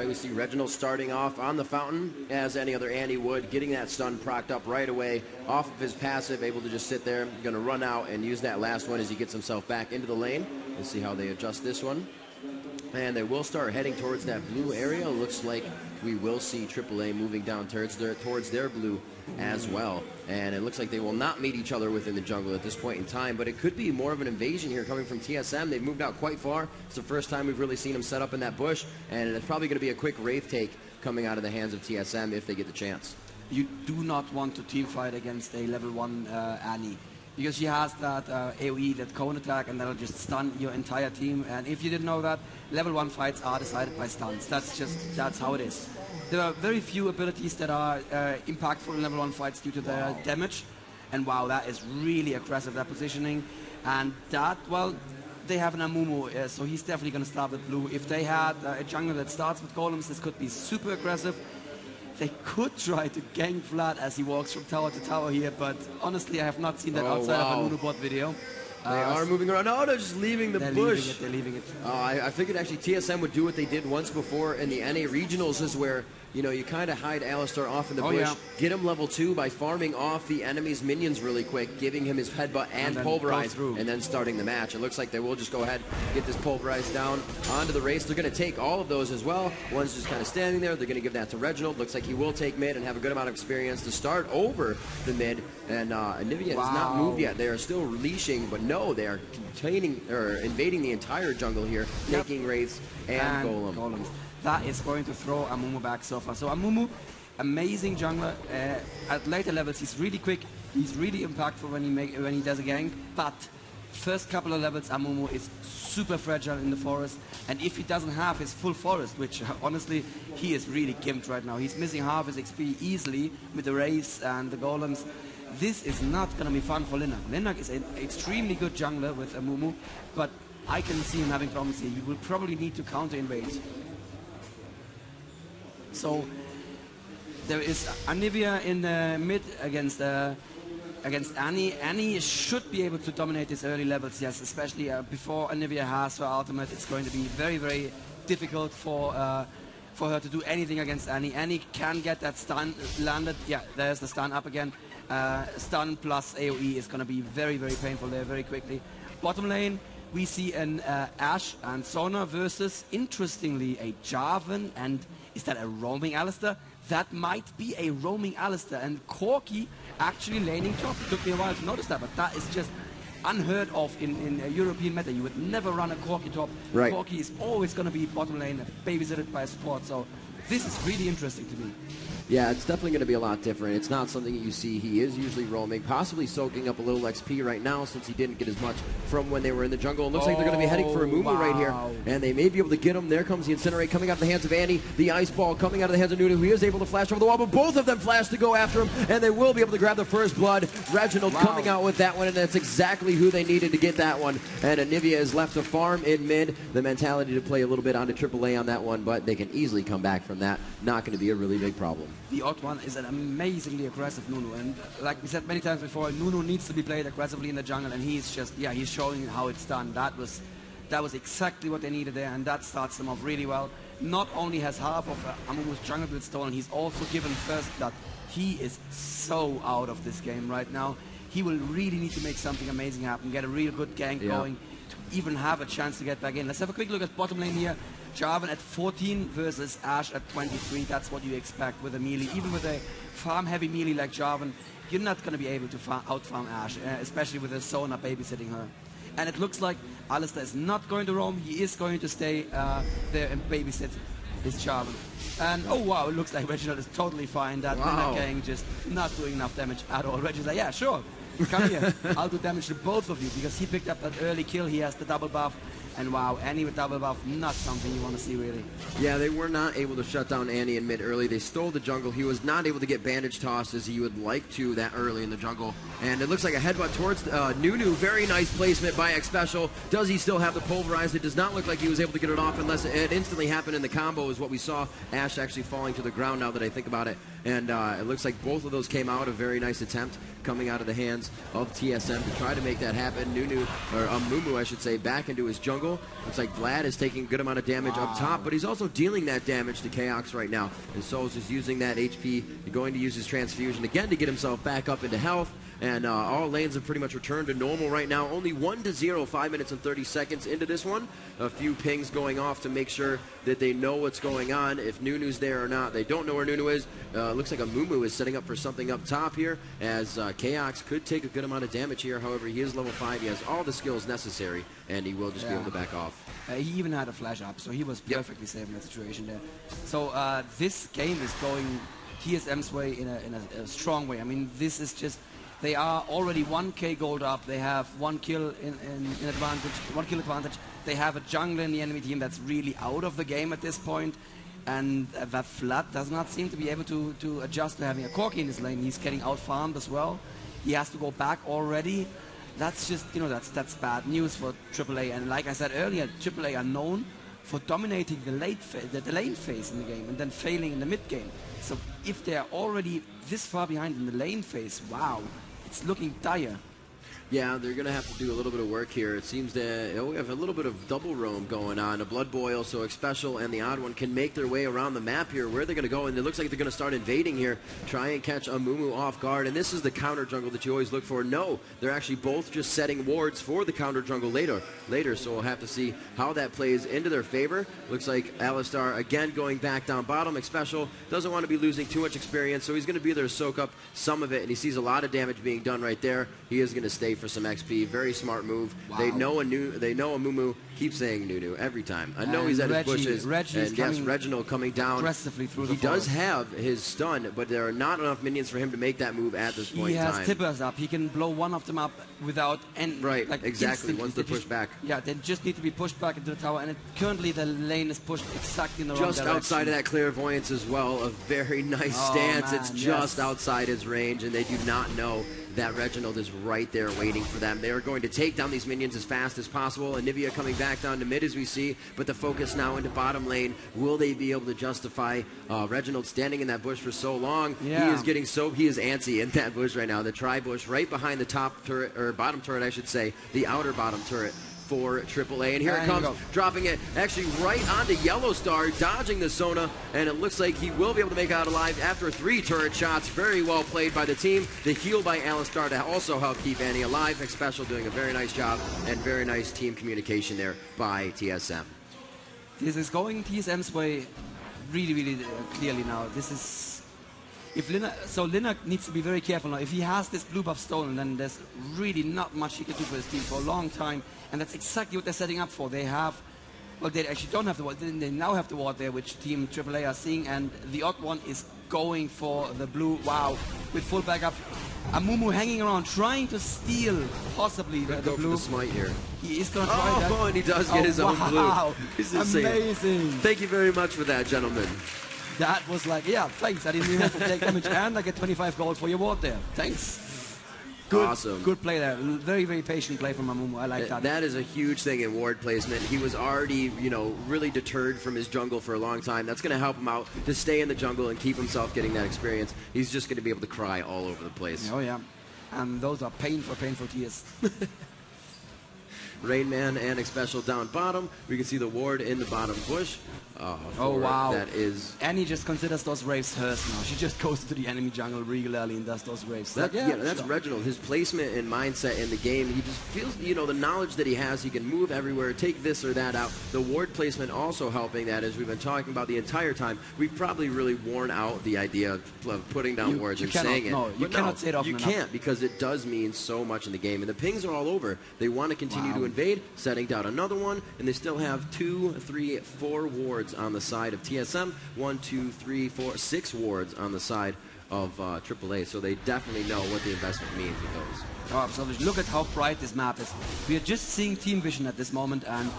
right, we see Reginald starting off on the fountain as any other Annie would, getting that stun procced up right away off of his passive, able to just sit there, going to run out and use that last one as he gets himself back into the lane. Let's see how they adjust this one. And they will start heading towards that blue area. Looks like we will see aAa moving down towards their blue as well. And it looks like they will not meet each other within the jungle at this point in time, but it could be more of an invasion here coming from TSM. They've moved out quite far. It's the first time we've really seen them set up in that bush, and it's probably going to be a quick Wraith take coming out of the hands of TSM if they get the chance. You do not want to team fight against a level 1 Annie, because she has that AoE, that cone attack, and that'll just stun your entire team. And if you didn't know that, level 1 fights are decided by stuns. That's how it is. There are very few abilities that are impactful in level 1 fights due to their damage. And wow, that is really aggressive, that positioning. And that, well, they have an aAa, so he's definitely going to start with blue. If they had a jungle that starts with golems, this could be super aggressive. They could try to gank Vlad as he walks from tower to tower here, but honestly, I have not seen that outside of a Nunu video. They are moving around. No, they're just leaving the bush. They're leaving it. I figured actually TSM would do what they did once before in the NA regionals, is where you kind of hide Alistar off in the bush, get him level 2 by farming off the enemy's minions really quick, giving him his headbutt and pulverize, and then starting the match. It looks like they will just go ahead, get this pulverize down onto the race. They're going to take all of those as well. One's just kind of standing there. They're going to give that to Reginald. Looks like he will take mid and have a good amount of experience to start over the mid. And Anivia has not moved yet. They are still leashing, but no, they are invading the entire jungle here, taking Wraiths and Golems. That is going to throw aAaMu back so far. So aAaMu, amazing jungler. At later levels, he's really quick. He's really impactful when he does a gank. But first couple of levels, aAaMu is super fragile in the forest. And if he doesn't have his full forest, which honestly, he is really gimped right now. He's missing half his XP easily with the Wraiths and the Golems. This is not going to be fun for Linux. Linux is an extremely good jungler with aAaMu, but I can see him having problems here. You will probably need to counter-invade. So there is Anivia in the mid against Annie. Annie should be able to dominate these early levels, yes, especially before Anivia has her ultimate. It's going to be very, very difficult for her to do anything against Annie. Annie can get that stun landed. Yeah, there's the stun up again. Stun plus AoE is going to be very, very painful there very quickly. Bottom lane, we see an Ashe and Sona versus, interestingly, a Jarvan, and is that a roaming Alistar? That might be a roaming Alistar, and Corki actually laning top. It took me a while to notice that, but that is just unheard of in a European meta. You would never run a Corki top. Right. Corki is always going to be bottom lane, babysitted by a support, so this is really interesting to me. Yeah, it's definitely going to be a lot different. It's not something that you see. He is usually roaming, possibly soaking up a little XP right now since he didn't get as much from when they were in the jungle. It looks like they're going to be heading for aAaMu right here, and they may be able to get him. There comes the Incinerate coming out of the hands of Annie. The Ice Ball coming out of the hands of Nunu, who is able to flash over the wall, but both of them flash to go after him, and they will be able to grab the first blood. Reginald coming out with that one, and that's exactly who they needed to get that one. And Anivia is left to farm in mid. The mentality to play a little bit onto AAA on that one, but they can easily come back from that. Not going to be a really big problem. The odd one is an amazingly aggressive Nunu, and like we said many times before, Nunu needs to be played aggressively in the jungle, and he's just, he's showing how it's done. That was exactly what they needed there, and that starts them off really well. Not only has half of aAaMu's jungle build stolen, he's also given first blood. He is so out of this game right now. He will really need to make something amazing happen, get a real good gank going to even have a chance to get back in. Let's have a quick look at bottom lane here. Jarvan at 14 versus Ashe at 23. That's what you expect with a melee. Even with a farm-heavy melee like Jarvan, you're not going to be able to out-farm Ashe, especially with a Sona babysitting her. And it looks like Alistar is not going to roam. He is going to stay there and babysit this Jarvan. And oh wow, it looks like Reginald is totally fine. That gang just not doing enough damage at all. Reginald's like, yeah, sure, come here. I'll do damage to both of you, because he picked up that early kill. He has the double buff. And wow, Annie with double buff, not something you want to see really. Yeah, they were not able to shut down Annie in mid early. They stole the jungle. He was not able to get bandage tossed as he would like to that early in the jungle. And it looks like a headbutt towards Nunu. Very nice placement by X Special. Does he still have the pulverize? It does not look like he was able to get it off unless it instantly happened in the combo is what we saw. Ashe actually falling to the ground now that I think about it. And it looks like both of those came out. A very nice attempt coming out of the hands of TSM to try to make that happen. Mumu, I should say, back into his jungle. Looks like Vlad is taking a good amount of damage up top, but he's also dealing that damage to Chaos right now. And Souls is using that HP, going to use his transfusion again to get himself back up into health. And all lanes have pretty much returned to normal right now. Only 1-0, 5 minutes and 30 seconds into this one. A few pings going off to make sure that they know what's going on, if Nunu's there or not. They don't know where Nunu is. Looks like a Mumu is setting up for something up top here, as Chaos could take a good amount of damage here. However, he is level 5. He has all the skills necessary, and he will just be able to back off. He even had a flash up, so he was perfectly safe in that situation there. So this game is going TSM's way in a strong way. I mean, this is just... They are already 1k gold up. They have 1 kill in advantage, 1 kill advantage. They have a jungler in the enemy team that's really out of the game at this point. And that Vlad does not seem to be able to adjust to having a Corki in his lane. He's getting out-farmed as well. He has to go back already. That's just, that's bad news for aAA. And like I said earlier, aAA are known for dominating the lane phase in the game and then failing in the mid game. So if they're already this far behind in the lane phase, wow. It's looking dire. Yeah, they're going to have to do a little bit of work here. It seems that we have a little bit of double roam going on. A Blood Boil, so Special and the Odd One can make their way around the map here. Where they're going to go, and it looks like they're going to start invading here, try and catch a Mumu off guard. And this is the counter jungle that you always look for. No, they're actually both just setting wards for the counter jungle later. So we'll have to see how that plays into their favor. Looks like Alistar again going back down bottom. Special doesn't want to be losing too much experience, so he's going to be there to soak up some of it. And he sees a lot of damage being done right there. He is going to stay for some XP. Very smart move. Wow. They know a Mumu. Keep saying Nunu every time. I know he's at his bushes. And yes, Reginald coming down aggressively through the He does have his stun, but there are not enough minions for him to make that move at this point in time. He has time. tippers up. He can blow one of them up without any... Right, like exactly. Once they're pushed back. Yeah, they just need to be pushed back into the tower, and currently the lane is pushed exactly in the wrong direction. Just outside of that clairvoyance as well. A very nice stance. Man, it's just outside his range, and they do not know that Reginald is right there waiting for them. They are going to take down these minions as fast as possible. And Nivea coming back down to mid as we see, but the focus now into bottom lane. Will they be able to justify Reginald standing in that bush for so long? Yeah. He is antsy in that bush right now. The tri-bush right behind the top turret, or bottom turret I should say, the outer bottom turret for AAA. And here it comes, dropping it actually right onto Yellow Star, dodging the Sona, and it looks like he will be able to make it out alive after 3 turret shots. Very well played by the team. The heal by Alistar to also help keep Annie alive. Special doing a very nice job, and very nice team communication there by TSM. This is going TSM's way really, really clearly now. This is... Lina needs to be very careful now. If he has this blue buff stolen, then there's really not much he can do for his team for a long time. And that's exactly what they're setting up for. They have... Well, they actually don't have the ward. They now have the ward there, which Team AAA are seeing. And the odd one is going for the blue. Wow. With full backup. Amumu hanging around, trying to steal possibly the blue. For the smite here. He is going to try that. Oh, and he does get his own blue. Wow. Amazing. Thank you very much for that, gentlemen. That was like, yeah, thanks. I didn't even have to take damage, and I get 25 gold for your ward there. Thanks. Good, awesome. Good play there. Very, very patient play from Amumu. I like that. That is a huge thing in ward placement. He was already, really deterred from his jungle for a long time. That's going to help him out to stay in the jungle and keep himself getting that experience. He's just going to be able to cry all over the place. Oh, yeah. And those are painful tears. Rainman and Special down bottom. We can see the ward in the bottom bush. Oh, wow. That is... Annie just considers those waves hers now. She just goes to the enemy jungle regularly and does those waves. That's Reginald. His placement and mindset in the game, he just feels, the knowledge that he has. He can move everywhere, take this or that out. The ward placement also helping that, as we've been talking about the entire time. We've probably really worn out the idea of putting down wards and saying it. No, you cannot say it often enough. You can't, because it does mean so much in the game. And the pings are all over. They want to continue to invade, setting down another one, and they still have 2, 3, 4 wards on the side of TSM. 1, 2, 3, 4, 6 wards on the side of AAA. So they definitely know what the investment means with those. Oh, absolutely. Look at how bright this map is. We are just seeing team vision at this moment, and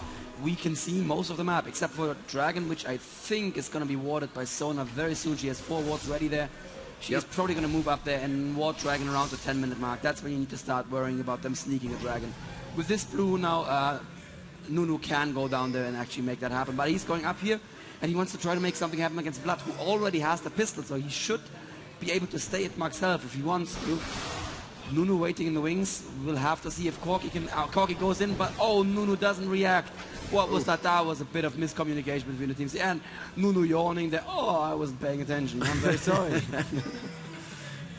we can see most of the map, except for Dragon, which I think is going to be warded by Sona very soon. She has 4 wards ready there. She's probably going to move up there and ward Dragon around the 10-minute mark. That's when you need to start worrying about them sneaking a Dragon. With this blue now, Nunu can go down there and actually make that happen. But he's going up here, and he wants to try to make something happen against Vlad, who already has the pistol, so he should be able to stay at max health if he wants to. Nunu waiting in the wings. We'll have to see if Corky can. Corky goes in, but oh, Nunu doesn't react. What was that? That was a bit of miscommunication between the teams. And Nunu yawning there. Oh, I wasn't paying attention. I'm very sorry.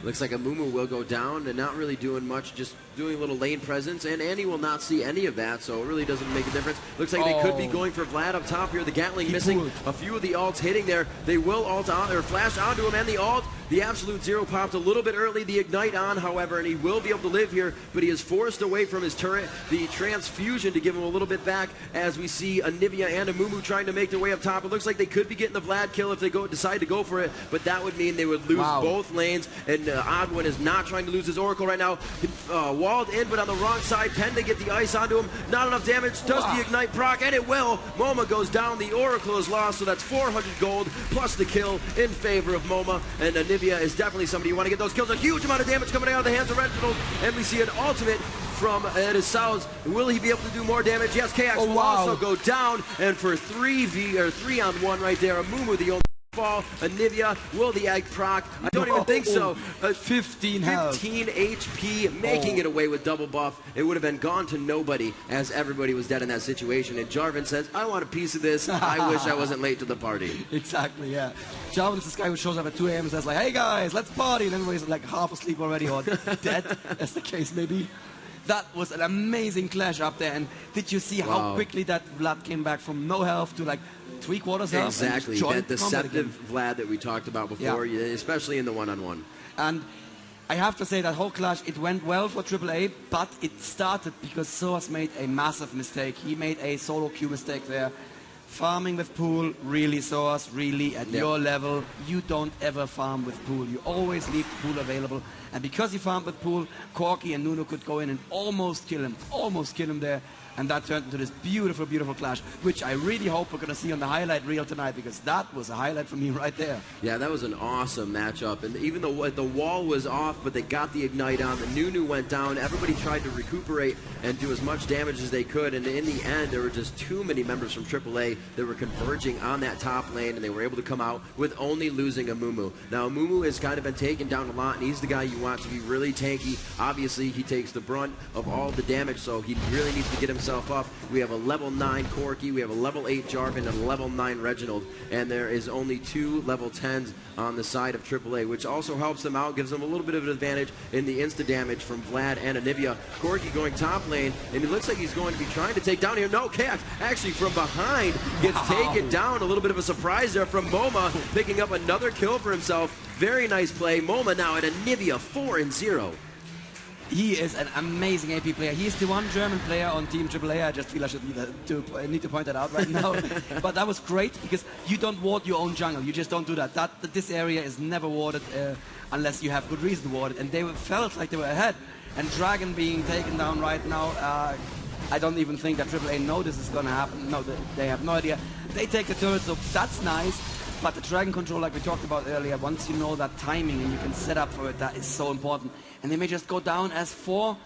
Looks like aAaA will go down and not really doing much, just doing a little lane presence, and Andy will not see any of that, so it really doesn't make a difference. Looks like they could be going for Vlad up top here. The Gatling missing. A few of the alts hitting there. They will ult on, or flash onto him, and the ult. The absolute zero popped a little bit early. The ignite on, however, and he will be able to live here, but he is forced away from his turret. The transfusion to give him a little bit back as we see aNivia and aAaA trying to make their way up top. It looks like they could be getting the Vlad kill if they decide to go for it, but that would mean they would lose both lanes, and Oddwin is not trying to lose his Oracle right now. Walled in, but on the wrong side. Pen to get the ice onto him. Not enough damage. Does the ignite proc, and it will. Moma goes down. The Oracle is lost, so that's 400 gold plus the kill in favor of Moma, and aNivia is definitely somebody you want to get those kills. A huge amount of damage coming out of the hands of Reginald, and we see an ultimate from South. Will he be able to do more damage? Yes, KX will also go down, and for 3-on-1 right there, aAaA the only fall. aNivia, will the egg proc? I don't even think so. 15 HP, making it away with double buff. It would have been gone to nobody as everybody was dead in that situation. And Jarvan says, I want a piece of this. I wish I wasn't late to the party. Exactly, yeah. Jarvan is this guy who shows up at 2 a.m. and says like, hey guys, let's party. And everybody's like half asleep already or dead, as the case may be. That was an amazing clash up there. And did you see how quickly that Vlad came back from no health to like 3/4 health? Exactly, that deceptive Vlad that we talked about before, especially in the one-on-one. And I have to say that whole clash, it went well for aAaA, but it started because Soas made a massive mistake. He made a solo queue mistake there. Farming with pool, really, Soas, really, at your level, you don't ever farm with pool. You always leave the pool available. And because he farmed with pool, Corky and Nunu could go in and almost kill him there. And that turned into this beautiful, beautiful clash, which I really hope we're going to see on the highlight reel tonight, because that was a highlight for me right there. Yeah, that was an awesome matchup. And even though the wall was off, but they got the ignite on, the Nunu went down. Everybody tried to recuperate and do as much damage as they could. And in the end, there were just too many members from AAA that were converging on that top lane, and they were able to come out with only losing aAaA. Now, aAaA has kind of been taken down a lot, and he's the guy you want to be really tanky. Obviously, he takes the brunt of all the damage, so he really needs to get himself up. We have a level 9 Corky, we have a level 8 Jarvan, and a level 9 Reginald, and there is only 2 level 10s on the side of AAA, which also helps them out, gives them a little bit of an advantage in the insta damage from Vlad and aNivia. Corky going top lane, and it looks like he's going to be trying to take down here. No, KX actually from behind gets taken down. A little bit of a surprise there from Moma, picking up another kill for himself. Very nice play. Moma now at aNivia, 4-0. He is an amazing AP player. He's the one German player on Team AAA. I just feel I should need to point that out right now. But that was great, because you don't ward your own jungle. You just don't do that. This area is never warded unless you have good reason to ward it. And they felt like they were ahead. And Dragon being taken down right now, I don't even think that AAA know this is going to happen. No, they have no idea. They take the turret, so that's nice. But the Dragon control, like we talked about earlier, once you know that timing and you can set up for it, that is so important. And they may just go down as 4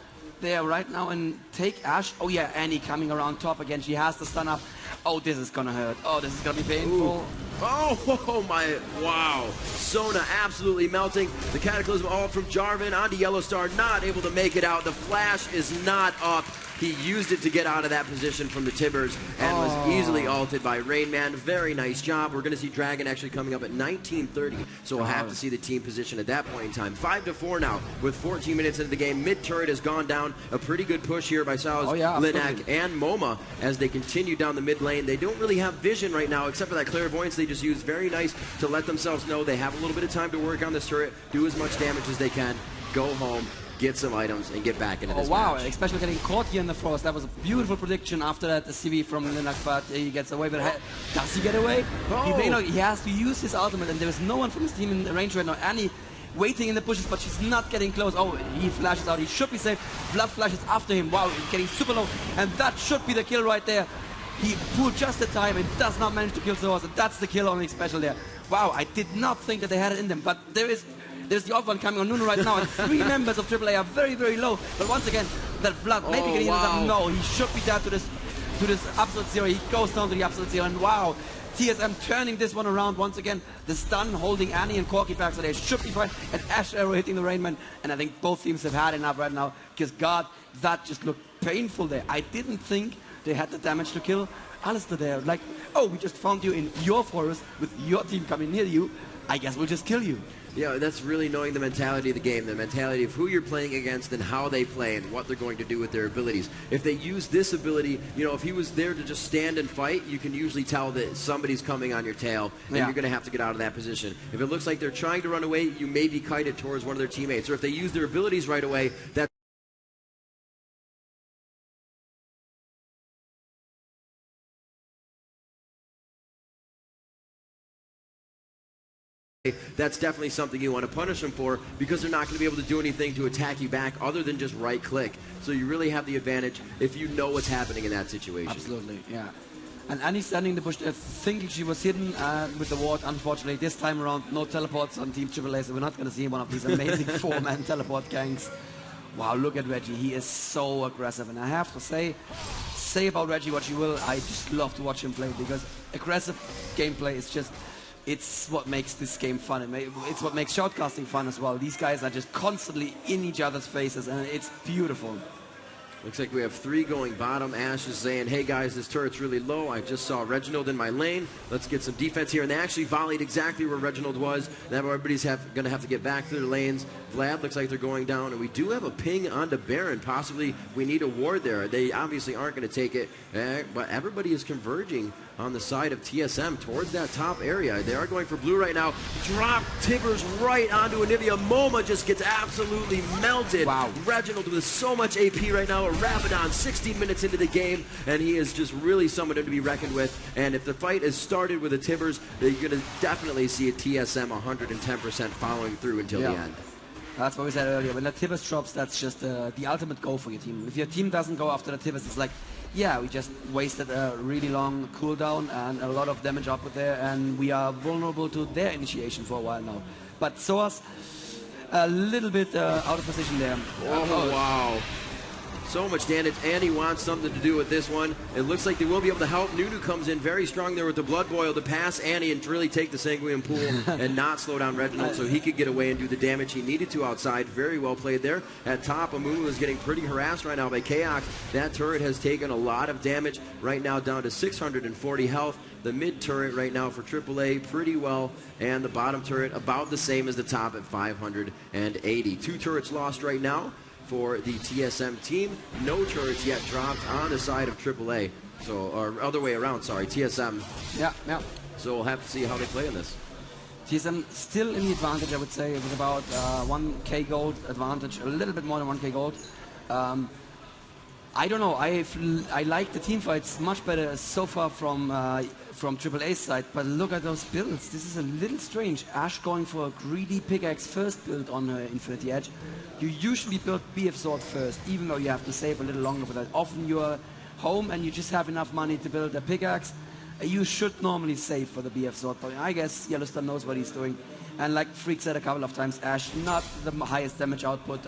there right now and take Ashe. Oh yeah, Annie coming around top again. She has the stun up. Oh, this is gonna hurt. Oh, this is gonna be painful. Oh my, wow. Sona absolutely melting. The Cataclysm all from Jarvan onto Yellowstar, not able to make it out. The flash is not up. He used it to get out of that position from the Tibbers and was easily ulted by Rain Man. Very nice job. We're going to see Dragon actually coming up at 19:30, so we'll have to see the team position at that point in time. 5-4 now with 14 minutes into the game. Mid-turret has gone down. A pretty good push here by Saus, Linak, and Moma as they continue down the mid lane. They don't really have vision right now, except for that clairvoyance they just used. Very nice to let themselves know they have a little bit of time to work on this turret, do as much damage as they can, go home, get some items, and get back into this match. Especially getting caught here in the frost. That was a beautiful prediction after that, the CV from Linak, but he gets away. But does he get away? He has to use his ultimate, and there is no one from his team in the range right now. Annie waiting in the bushes, but she's not getting close. Oh, he flashes out. He should be safe. Blood flashes after him. Wow, he's getting super low, and that should be the kill right there. He pulled just the time and does not manage to kill Soas, and that's the kill on the special there. Wow, I did not think that they had it in them, but there's the off one coming on Nunu right now, and 3 members of AAA are very, very low. But once again, that Vlad maybe getting into them. No, he should be down to this to this absolute zero. He goes down to the absolute zero, and wow, TSM turning this one around once again. The stun holding Annie and Corky back, so they should be fine. And Ash Arrow hitting the Rainman, and I think both teams have had enough right now, because God, that just looked painful there. I didn't think they had the damage to kill Alistair there. Like, oh, we just found you in your forest with your team coming near you. I guess we'll just kill you. Yeah, that's really knowing the mentality of the game, the mentality of who you're playing against and how they play and what they're going to do with their abilities. If they use this ability, you know, if he was there to just stand and fight, you can usually tell that somebody's coming on your tail and you're going to have to get out of that position. If it looks like they're trying to run away, you may be kited towards one of their teammates. Or if they use their abilities right away, that's definitely something you want to punish them for, because they're not going to be able to do anything to attack you back other than just right click. So you really have the advantage if you know what's happening in that situation. Absolutely, yeah. And Annie standing in the bush there, thinking she was hidden with the ward. Unfortunately, this time around, no teleports on Team AAA, so we're not going to see one of these amazing four-man teleport gangs. Wow, look at Reggie. He is so aggressive. And I have to say about Reggie what you will, I just love to watch him play, because aggressive gameplay is just... it's what makes this game fun. It's what makes shoutcasting fun as well. These guys are just constantly in each other's faces, and it's beautiful. Looks like we have 3 going bottom. Ash is saying, hey guys, this turret's really low. I just saw Reginald in my lane. Let's get some defense here. And they actually volleyed exactly where Reginald was. Now everybody's going to have to get back to their lanes. Vlad looks like they're going down. And we do have a ping onto Baron. Possibly we need a ward there. They obviously aren't going to take it. But everybody is converging on the side of TSM towards that top area. They are going for blue right now. Drop Tibbers right onto Anivia. Moma just gets absolutely melted. Wow. Reginald with so much AP right now. Rabadon 16 minutes into the game, and he is just really someone to be reckoned with. And if the fight is started with a Tibbers, you're going to definitely see a TSM 110% following through until the end. That's what we said earlier. When the Tibbers drops, that's just the ultimate goal for your team. If your team doesn't go after the Tibbers, it's like, yeah, we just wasted a really long cooldown and a lot of damage output there, and we are vulnerable to their initiation for a while now. But Soas, a little bit out of position there. Oh, wow. So much damage, and he wants something to do with this one. It looks like they will be able to help. Nunu comes in very strong there with the Blood Boil to pass Annie and really take the Sanguine Pool and not slow down Reginald, so he could get away and do the damage he needed to outside. Very well played there. At top, Amumu is getting pretty harassed right now by Chaos. That turret has taken a lot of damage right now, down to 640 health. The mid turret right now for AAA pretty well, and the bottom turret about the same as the top at 580. 2 turrets lost right now for the TSM team. No turrets yet dropped on the side of AAA. So, or other way around, sorry, TSM. Yeah. So we'll have to see how they play in this. TSM still in the advantage, I would say. It was about 1k gold advantage, a little bit more than 1k gold. I don't know, I like the team fights much better so far from AAA's side, but look at those builds. This is a little strange. Ash going for a greedy pickaxe first build on her Infinity Edge. You usually build BF Sword first, even though you have to save a little longer for that. Often you're home and you just have enough money to build a pickaxe. You should normally save for the BF Sword, but I guess Yellowstone knows what he's doing. And like Freak said a couple of times, Ash, not the highest damage output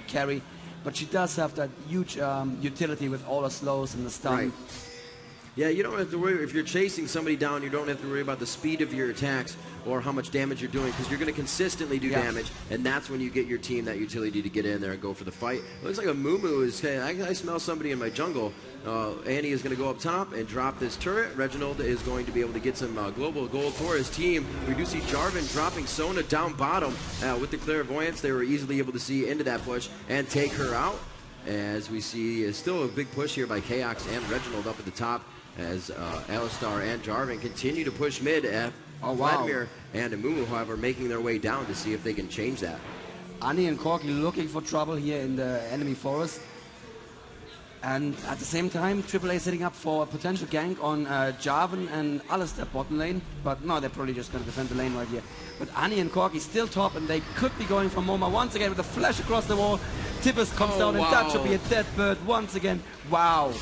carry, but she does have that huge utility with all the slows and the stun. Right. Yeah, you don't have to worry. If you're chasing somebody down, you don't have to worry about the speed of your attacks or how much damage you're doing, because you're going to consistently do damage, and that's when you get your team that utility to get in there and go for the fight. It looks like a Mumu is saying, I smell somebody in my jungle. Annie is going to go up top and drop this turret. Reginald is going to be able to get some global gold for his team. We do see Jarvan dropping Sona down bottom. With the clairvoyance, they were easily able to see into that push and take her out. As we see, still a big push here by Chaos and Reginald up at the top, as Alistar and Jarvan continue to push mid. Vladimir and Amumu, however, making their way down to see if they can change that. Annie and Corky looking for trouble here in the enemy forest. And at the same time, AAA setting up for a potential gank on Jarvan and Alistair bottom lane. But no, they're probably just going to defend the lane right here. But Annie and Corky still top, and they could be going for Moma once again with a flash across the wall. Tibbers comes down, and that should be a dead bird once again. Wow.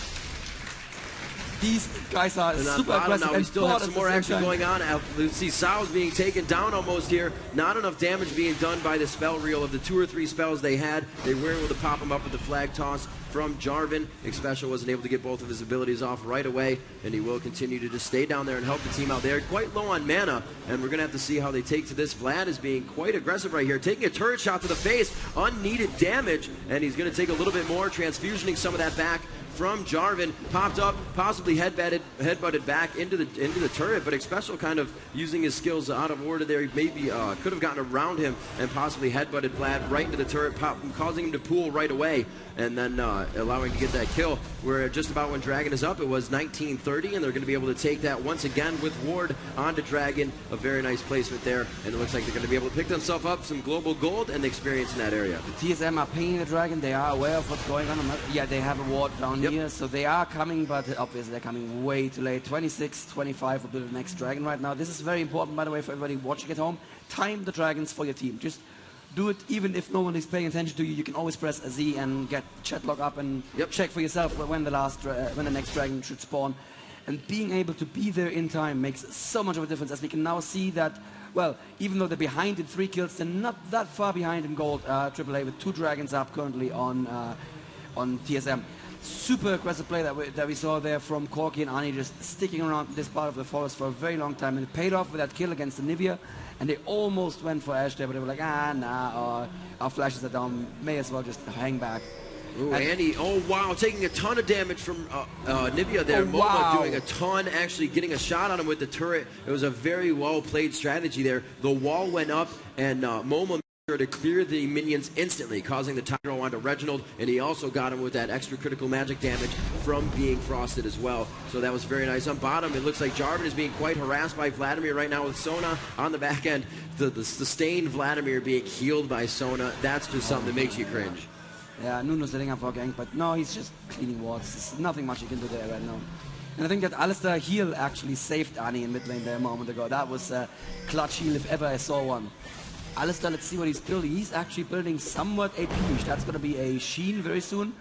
These guys are super aggressive. Now we still have some more action going on. You see Sal's being taken down almost here. Not enough damage being done by the spell reel. Of the 2 or 3 spells they had, they were able to pop them up with the flag toss from Jarvan. Special wasn't able to get both of his abilities off right away, and he will continue to just stay down there and help the team out. They're quite low on mana, and we're going to have to see how they take to this. Vlad is being quite aggressive right here, taking a turret shot to the face, unneeded damage, and he's going to take a little bit more, transfusioning some of that back from Jarvan. Popped up, possibly headbutted back into the turret, but Special kind of using his skills out of order there. He maybe could have gotten around him and possibly headbutted Vlad right into the turret, causing him to pool right away, and then allowing to get that kill. Where just about when Dragon is up, it was 1930, and they're going to be able to take that once again with Ward onto Dragon. A very nice placement there, and it looks like they're going to be able to pick themselves up some global gold and experience in that area. The TSM are pinging the Dragon. They are aware of what's going on. Yeah, they have a ward down here, so they are coming, but obviously they're coming way too late. 26, 25 will be the next Dragon right now. This is very important, by the way, for everybody watching at home. Time the Dragons for your team. Just do it even if no one is paying attention to you. You can always press a Z and get chat log up and check for yourself when the next Dragon should spawn. And being able to be there in time makes so much of a difference, as we can now see that, well, even though they're behind in 3 kills, they're not that far behind in gold. aAa with 2 Dragons up currently on TSM. Super aggressive play that we saw there from Corki and aAa, just sticking around this part of the forest for a very long time, and it paid off with that kill against the Nivea, and they almost went for Ash there, but they were like, nah, our flashes are down, may as well just hang back. Ooh, Andy, oh wow, taking a ton of damage from Nivea there. Oh, wow. MoMA doing a ton, actually getting a shot on him with the turret. It was a very well played strategy there. The wall went up, and MoMA to clear the minions instantly, causing the time throw onto Reginald, and he also got him with that extra critical magic damage from being frosted as well. So that was very nice. On bottom, it looks like Jarvan is being quite harassed by Vladimir right now with Sona on the back end. The sustained Vladimir being healed by Sona, that's just something that makes you cringe. Yeah, Nuno's setting up for a gank, but no, he's just cleaning wards. There's nothing much he can do there right now. And I think that Alistar heal actually saved aAa in mid lane there a moment ago. That was a clutch heal if ever I saw one. Alistar, let's see what he's building. He's actually building somewhat AP-ish. That's going to be a Sheen very soon.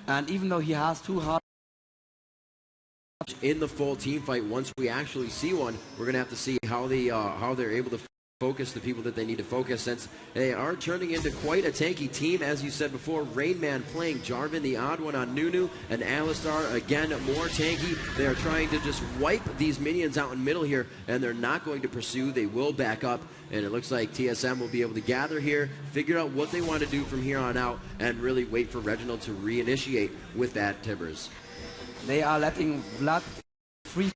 And even though he has 2 hard in the full team fight, once we actually see one, we're going to have to see how they're able to focus the people that they need to focus, since they are turning into quite a tanky team. As you said before, Rainman playing Jarvan, the odd one on Nunu, and Alistar again more tanky. They are trying to just wipe these minions out in middle here, and they're not going to pursue. They will back up, and it looks like TSM will be able to gather here, figure out what they want to do from here on out, and really wait for Reginald to reinitiate with that Tibbers. They are letting Vlad free.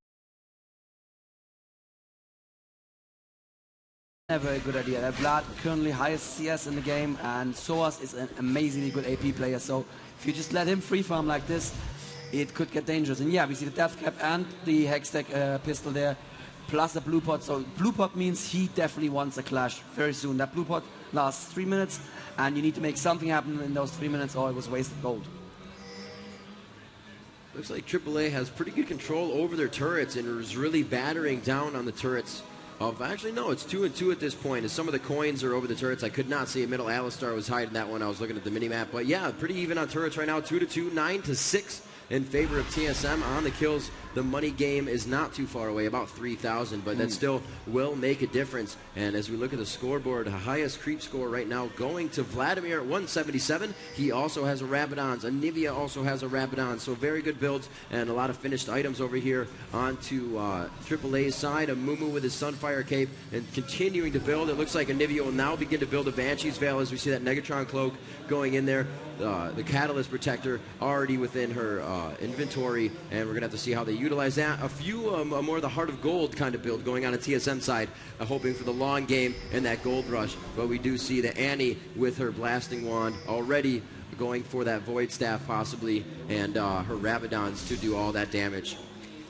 Never a good idea. Vlad currently highest CS in the game, and Soas is an amazingly good AP player. So if you just let him free farm like this, it could get dangerous. And yeah, we see the death cap and the Hextech pistol there, plus the blue pot. So blue pot means he definitely wants a clash very soon. That blue pot lasts 3 minutes, and you need to make something happen in those 3 minutes, or it was wasted gold. Looks like aAa has pretty good control over their turrets and is really battering down on the turrets. Actually, no, it's 2-2 at this point, as some of the coins are over the turrets. I could not see a middle. Alistar was hiding that one. I was looking at the mini-map. But yeah, pretty even on turrets right now. 2-2, 9-6 in favor of TSM on the kills. The money game is not too far away, about 3,000, but that still will make a difference. And as we look at the scoreboard, the highest creep score right now going to Vladimir at 177. He also has a Rabadon's. Nivea also has a Rabadon. So very good builds and a lot of finished items over here onto aAa's side. A Mumu with his Sunfire Cape and continuing to build. It looks like Nivea will now begin to build a Banshee's Veil as we see that Negatron Cloak going in there. The Catalyst Protector already within her inventory, and we're going to have to see how they utilize that. A few more of the Heart of Gold kind of build going on TSM side, hoping for the long game and that gold rush. But we do see that Annie with her Blasting Wand already going for that Void Staff possibly, and her Rabadons to do all that damage.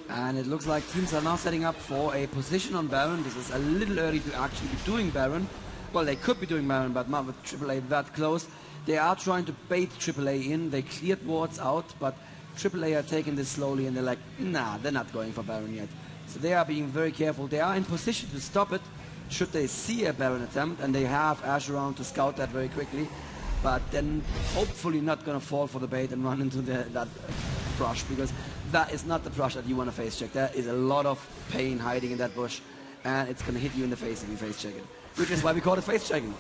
And it looks like teams are now setting up for a position on Baron. This is a little early to actually be doing Baron. Well, they could be doing Baron, but not with aAa that close. They are trying to bait aAa in. They cleared wards out, but aAa are taking this slowly, and they're like, nah, they're not going for Baron yet. So they are being very careful. They are in position to stop it should they see a Baron attempt, and they have Ash around to scout that very quickly. But then hopefully not going to fall for the bait and run into that brush, because that is not the brush that you want to face check. There is a lot of pain hiding in that bush, and it's going to hit you in the face if you face check it. Which is why we call it face checking.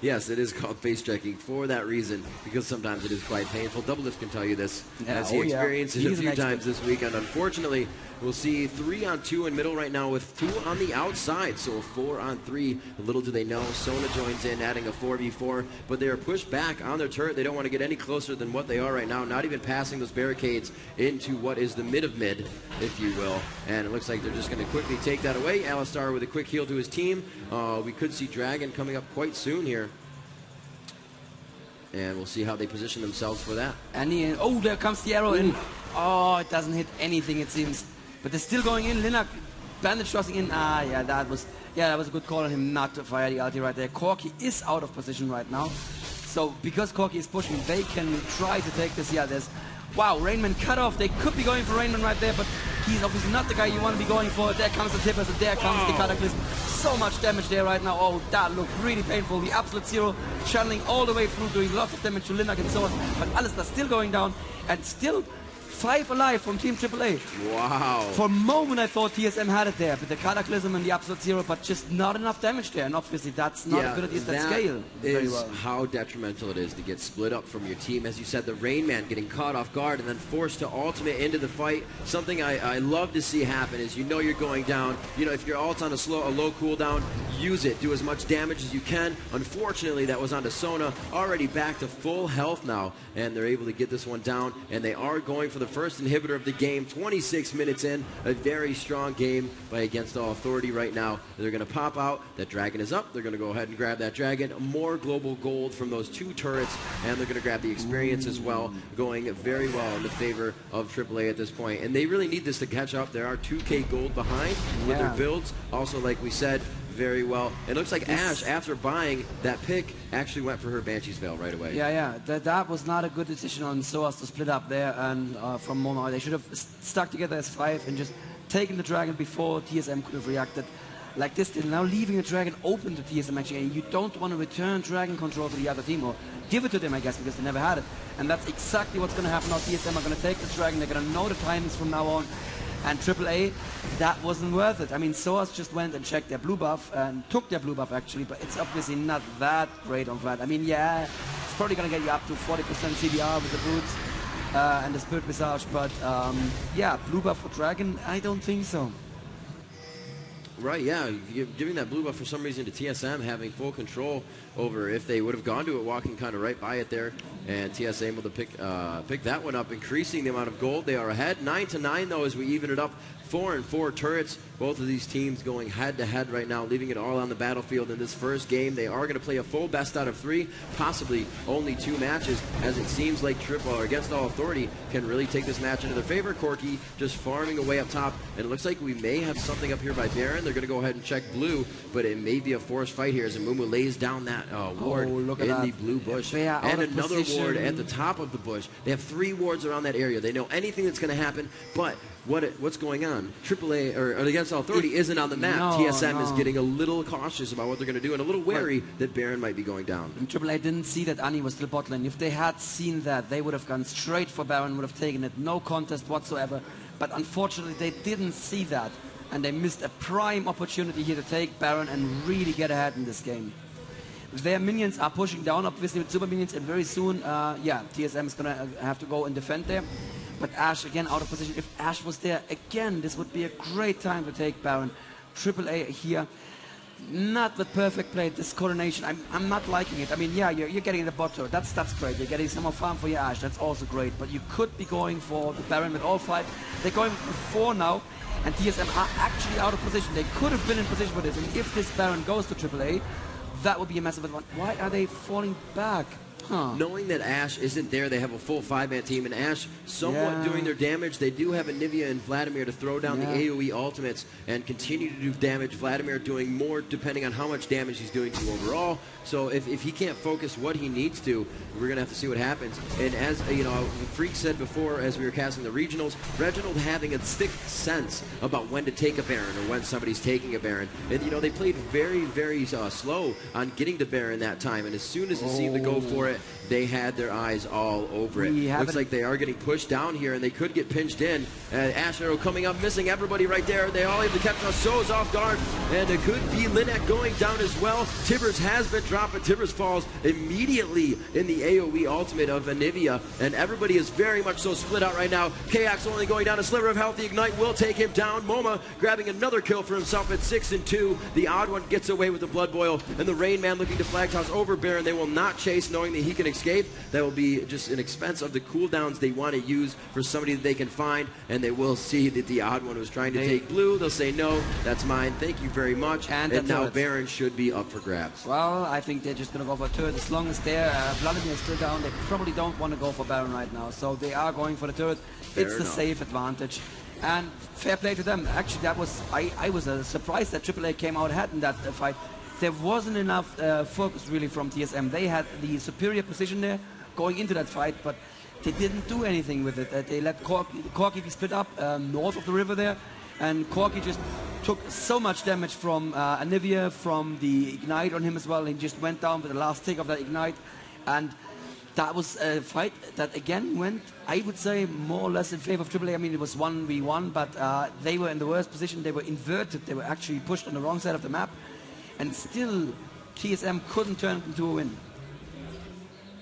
Yes, it is called face checking for that reason, because sometimes it is quite painful. Doublelift can tell you this, as he experienced it a few times this week. And unfortunately, we'll see 3-on-2 in middle right now with 2 on the outside. So a 4-on-3. Little do they know, Sona joins in, adding a 4v4. But they are pushed back on their turret. They don't want to get any closer than what they are right now. Not even passing those barricades into what is the mid of mid, if you will. And it looks like they're just going to quickly take that away. Alistar with a quick heal to his team. We could see Dragon coming up quite soon here. And we'll see how they position themselves for that. And oh, there comes the arrow in. Oh, it doesn't hit anything, it seems. But they're still going in. Linak bandage crossing in. Yeah, that was a good call on him not to fire the ulti right there. Corki is out of position right now. So because Corki is pushing, they can try to take this. Yeah, there's... Wow, Rainman cut off. They could be going for Rainman right there, but he's obviously not the guy you want to be going for. There comes the Tippers, and there comes the Cataclysm. So much damage there right now. Oh, that looked really painful. The Absolute Zero channeling all the way through, doing lots of damage to Linak and so on. But Alistar still going down, and still 5 alive from Team AAA. Wow. For a moment I thought TSM had it there, but the Cataclysm and the Absolute Zero, but just not enough damage there. And obviously that's not a good idea that scale very well. How detrimental it is to get split up from your team. As you said, the Rain Man getting caught off guard and then forced to ultimate into the fight. Something I love to see happen is you're going down. If your ult's on a low cooldown, use it. Do as much damage as you can. Unfortunately, that was onto Sona, already back to full health now, and they're able to get this one down, and they are going for the first inhibitor of the game. 26 minutes in, a very strong game by Against All Authority right now. They're going to pop out. That dragon is up. They're going to go ahead and grab that dragon. More global gold from those 2 turrets, and they're going to grab the experience as well, going very well in the favor of AAA at this point. And they really need this to catch up. There are 2K gold behind with their builds. Also, like we said, very well. It looks like Ash, after buying that pick, actually went for her Banshee's Veil right away. Yeah. That was not a good decision on SOAS to split up there, and from Mono. They should have stuck together as 5 and just taken the dragon before TSM could have reacted like this. They're now leaving the dragon open to TSM actually, and you don't want to return dragon control to the other team, or give it to them, I guess, because they never had it. And that's exactly what's going to happen now. TSM are going to take this dragon. They're going to know the timings from now on. And AAA, that wasn't worth it. I mean, SOAS just went and checked their blue buff, and took their blue buff actually, but it's obviously not that great on that. I mean, yeah, it's probably going to get you up to 40% CDR with the boots and the Spirit Visage, but yeah, blue buff for Dragon, I don't think so. Right, yeah, giving that blue buff for some reason to TSM, having full control over if they would have gone to it, walking kind of right by it there, and TSM able to pick that one up, increasing the amount of gold. They are ahead 9-9 though as we even it up. 4 and 4 turrets. Both of these teams going head-to-head right now, leaving it all on the battlefield in this first game. They are going to play a full best out of 3, possibly only 2 matches, as it seems like Against All Authority can really take this match into their favor. Corki just farming away up top, and it looks like we may have something up here by Baron. They're going to go ahead and check blue, but it may be a forced fight here as Amumu lays down that ward in the blue bush. And another ward at the top of the bush. They have 3 wards around that area. They know anything that's going to happen, but what's going on? AAA or Against All Authority isn't on the map. TSM is getting a little cautious about what they're going to do, and a little wary that Baron might be going down. And AAA didn't see that Annie was still bot lane. If they had seen that, they would have gone straight for Baron, would have taken it, no contest whatsoever. But unfortunately, they didn't see that, and they missed a prime opportunity here to take Baron and really get ahead in this game. Their minions are pushing down, obviously, with super minions, and very soon, yeah, TSM is going to have to go and defend there. But Ash, again, out of position. If Ash was there, again, this would be a great time to take Baron. AAA here, not the perfect play. This coordination, I'm not liking it. I mean, yeah, you're getting the bot turret. That's great. You're getting some more farm for your Ash. That's also great. But you could be going for the Baron with all 5. They're going for 4 now, and TSM are actually out of position. They could have been in position for this. And if this Baron goes to AAA, that would be a massive advantage. Why are they falling back? Knowing that Ash isn't there, they have a full 5-man team, and Ash somewhat doing their damage. They do have a Nivea and Vladimir to throw down the AoE ultimates and continue to do damage. Vladimir doing more depending on how much damage he's doing to overall. So if he can't focus what he needs to, we're going to have to see what happens. And as Freak said before, as we were casting the regionals, Reginald having a sixth sense about when to take a Baron or when somebody's taking a Baron. And they played very, very slow on getting to Baron that time. And as soon as it seemed to go for it, turret, they had their eyes all over it. Looks like they are getting pushed down here, and they could get pinched in. Ash Arrow coming up, missing everybody right there. They all able to catch us So's off guard, and it could be Linek going down as well. Tibbers has been dropped, but Tibbers falls immediately in the AoE ultimate of Anivia, and everybody is very much so split out right now. Kayax only going down, a sliver of health. The Ignite will take him down. MoMA grabbing another kill for himself at 6-2. The odd one gets away with the Blood Boil, and the Rain Man looking to flag toss over Baron. They will not chase, knowing that he can escape. That will be just an expense of the cooldowns they want to use for somebody that they can find, and they will see that the odd one was trying to take blue. They'll say, no, that's mine, thank you very much, and now Baron should be up for grabs. Well, I think they're just going to go for a turret. As long as Vladimir is still down, they probably don't want to go for Baron right now, so they are going for the turret. It's the safe advantage. And fair play to them. Actually, that was I was surprised that AAA came out ahead in that fight. There wasn't enough focus really from TSM. They had the superior position there going into that fight, but they didn't do anything with it. They let Corki be split up north of the river there, and Corki just took so much damage from Anivia, from the Ignite on him as well. He just went down with the last tick of that Ignite, and that was a fight that again went, I would say, more or less in favor of AAA. I mean, it was 1v1, but they were in the worst position. They were inverted. They were actually pushed on the wrong side of the map, and still TSM couldn't turn it into a win.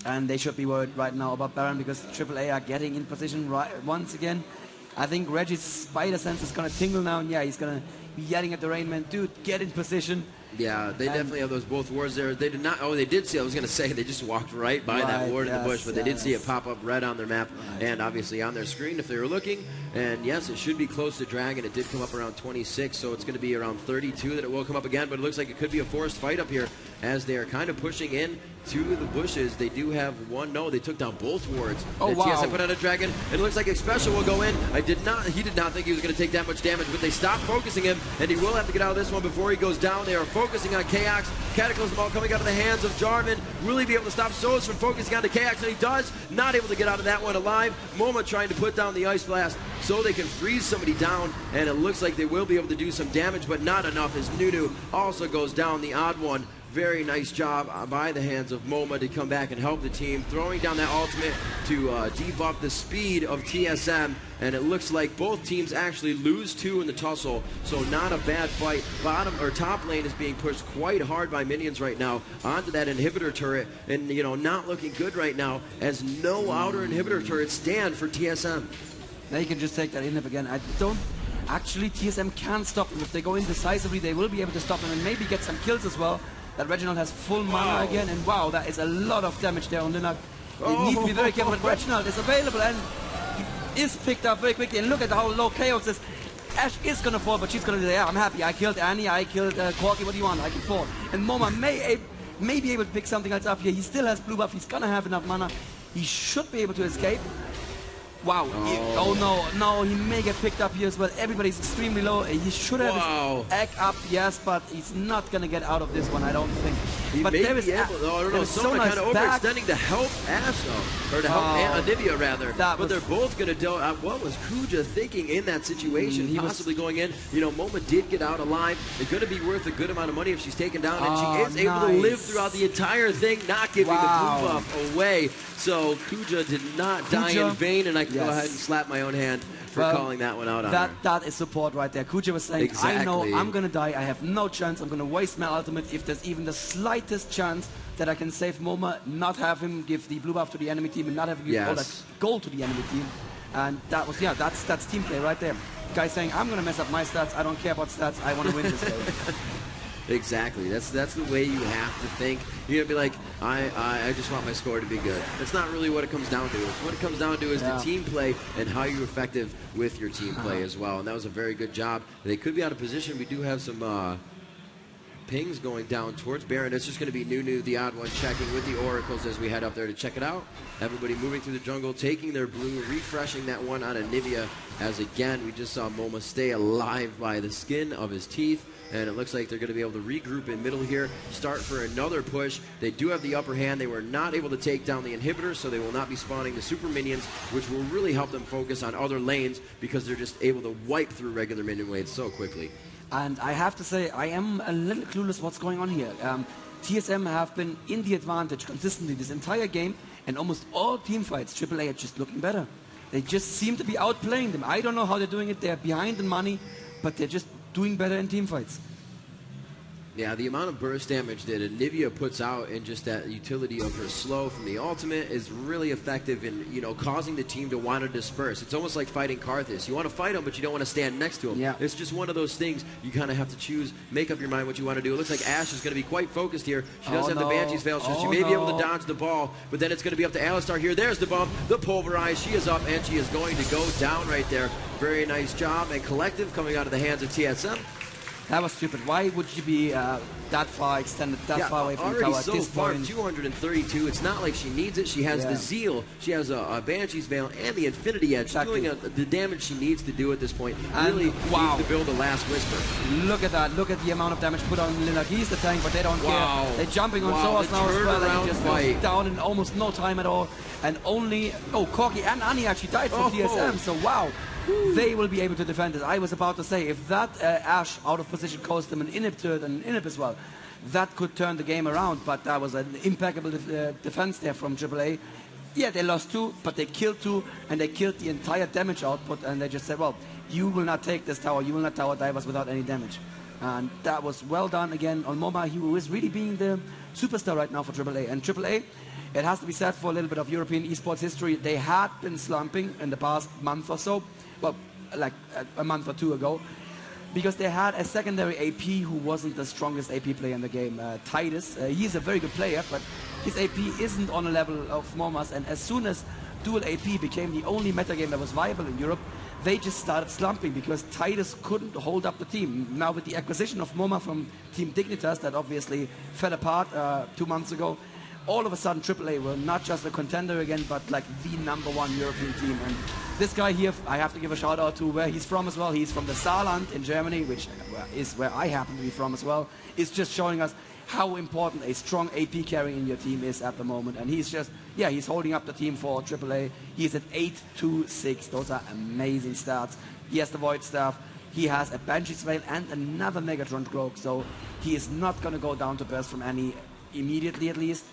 And they should be worried right now about Baron, because AAA are getting in position once again. I think Reggie's spider sense is going to tingle now, and yeah, he's going to be yelling at the Rain Man, dude, get in position. Yeah, they definitely have those both wards there. They did not, oh, they did see, I was going to say, they just walked right by that ward in the bush, but they did see it pop up red on their map and obviously on their screen if they were looking. And yes, it should be close to Dragon. It did come up around 26, so it's going to be around 32 that it will come up again, but it looks like it could be a forced fight up here as they are kind of pushing in to the bushes. They do have one, no, they took down both wards. Oh, wow. TSM put out a Dragon, and it looks like Xpecial will go in. He did not think he was going to take that much damage, but they stopped focusing him, and he will have to get out of this one before he goes down. They are focusing on Chaos. Cataclysm Ball coming out of the hands of Jarvan. Will he be able to stop Soz from focusing on the Chaos? And he does. Not able to get out of that one alive. MoMA trying to put down the Ice Blast so they can freeze somebody down, and it looks like they will be able to do some damage, but not enough as Nunu also goes down, the odd one. Very nice job by the hands of MoMA to come back and help the team, throwing down that ultimate to debuff the speed of TSM, and it looks like both teams actually lose 2 in the tussle, so not a bad fight. Bottom or top lane is being pushed quite hard by minions right now onto that inhibitor turret, and you know, not looking good right now as no outer inhibitor turrets stand for TSM. They can just take that inhib again. I don't actually, TSM can stop them. If they go in decisively, they will be able to stop them and maybe get some kills as well. That Reginald has full mana again, and wow, that is a lot of damage there on Linak. They need to be very careful, but Reginald is available and he is picked up very quickly. And look at how low Chaos is. Ash is going to fall, but she's going to say, yeah, I'm happy. I killed Annie, I killed Corki, what do you want? I can fall. And MoMA may be able to pick something else up here. He still has blue buff, he's going to have enough mana. He should be able to escape. Wow. No, he may get picked up here as well. Everybody's extremely low. He should have his egg up, yes, but he's not going to get out of this one, I don't think. He but may there is be able, I don't know, someone kind of overextending to help Ash, though. Or to help Anivia, rather. But they're both going to do what was Kuja thinking in that situation? He possibly going in. You know, MoMA did get out alive. It's going to be worth a good amount of money if she's taken down, and she is able to live throughout the entire thing, not giving the blue buff away. So Kuja did not die in vain, and I can go ahead and slap my own hand for calling that one out on her. That is support right there. Kuja was saying, I know I'm going to die. I have no chance. I'm going to waste my ultimate. If there's even the slightest chance that I can save MoMA, not have him give the blue buff to the enemy team, and not have him give all that gold to the enemy team. And that was, that's team play right there. Guy saying, I'm going to mess up my stats. I don't care about stats. I want to win this game. Exactly. That's the way you have to think. You're going to be like, I just want my score to be good. That's not really what it comes down to. What it comes down to is the team play and how you're effective with your team play as well. And that was a very good job. They could be out of position. We do have some pings going down towards Baron. It's just going to be Nunu, the odd one, checking with the Oracles as we head up there to check it out. Everybody moving through the jungle, taking their blue, refreshing that one on Anivia, as again, we just saw MoMA stay alive by the skin of his teeth. And it looks like they're going to be able to regroup in middle here, start for another push. They do have the upper hand. They were not able to take down the inhibitor, so they will not be spawning the super minions, which will really help them focus on other lanes because they're just able to wipe through regular minion waves so quickly. And I have to say, I am a little clueless what's going on here. TSM have been in the advantage consistently this entire game, and almost all team fights, AAA are just looking better. They just seem to be outplaying them. I don't know how they're doing it. They're behind in money, but they're just doing better in team fights. Yeah, the amount of burst damage that Anivia puts out and just that utility of her slow from the ultimate is really effective in, you know, causing the team to want to disperse. It's almost like fighting Karthus. You want to fight him, but you don't want to stand next to him. Yeah. It's just one of those things you kind of have to choose, make up your mind what you want to do. It looks like Ashe is going to be quite focused here. She does have the Banshee's Veil, so she may be able to dodge the ball, but then it's going to be up to Alistar here. There's the bump, the pulverize. She is up, and she is going to go down right there. Very nice job, and collective coming out of the hands of TSM. That was stupid. Why would you be that far extended, that far away from the tower so at this far, point? 232. It's not like she needs it. She has the Zeal. She has a Banshee's Veil and the Infinity Edge. Exactly. Doing the damage she needs to do at this point. And really needs to build a last Whisper. Look at that. Look at the amount of damage put on Lina. He's the tank, but they don't Wow. care. They're jumping on Wow, Soas the now as well. And he just turnaround goes down in almost no time at all. And only... Oh, Corki and Annie actually died from TSM. So, wow. They will be able to defend it. I was about to say, if that Ashe out of position cost them an inhib turret and an inhib as well, that could turn the game around. But that was an impeccable defense there from AAA. Yeah, they lost 2, but they killed 2, and they killed the entire damage output. And they just said, well, you will not take this tower. You will not tower dive us without any damage. And that was well done again on Moma, who is really being the superstar right now for AAA. And AAA, it has to be said, for a little bit of European esports history, they had been slumping in the past month or so. Well, like a month or 2 ago, because they had a secondary AP who wasn't the strongest AP player in the game, Titus. He's a very good player, but his AP isn't on a level of Moma's, and as soon as dual AP became the only metagame that was viable in Europe, they just started slumping because Titus couldn't hold up the team. Now with the acquisition of Moma from Team Dignitas, that obviously fell apart 2 months ago, all of a sudden AAA were not just a contender again, but like the #1 European team. And this guy here, I have to give a shout out to where he's from as well. He's from the Saarland in Germany, which is where I happen to be from as well. It's just showing us how important a strong AP carry in your team is at the moment. And he's just, yeah, he's holding up the team for AAA. He's at 8-2-6. Those are amazing stats. He has the Void Staff. He has a Banshee's Veil and another Megatron Cloak. So he is not going to go down to burst from any immediately, at least.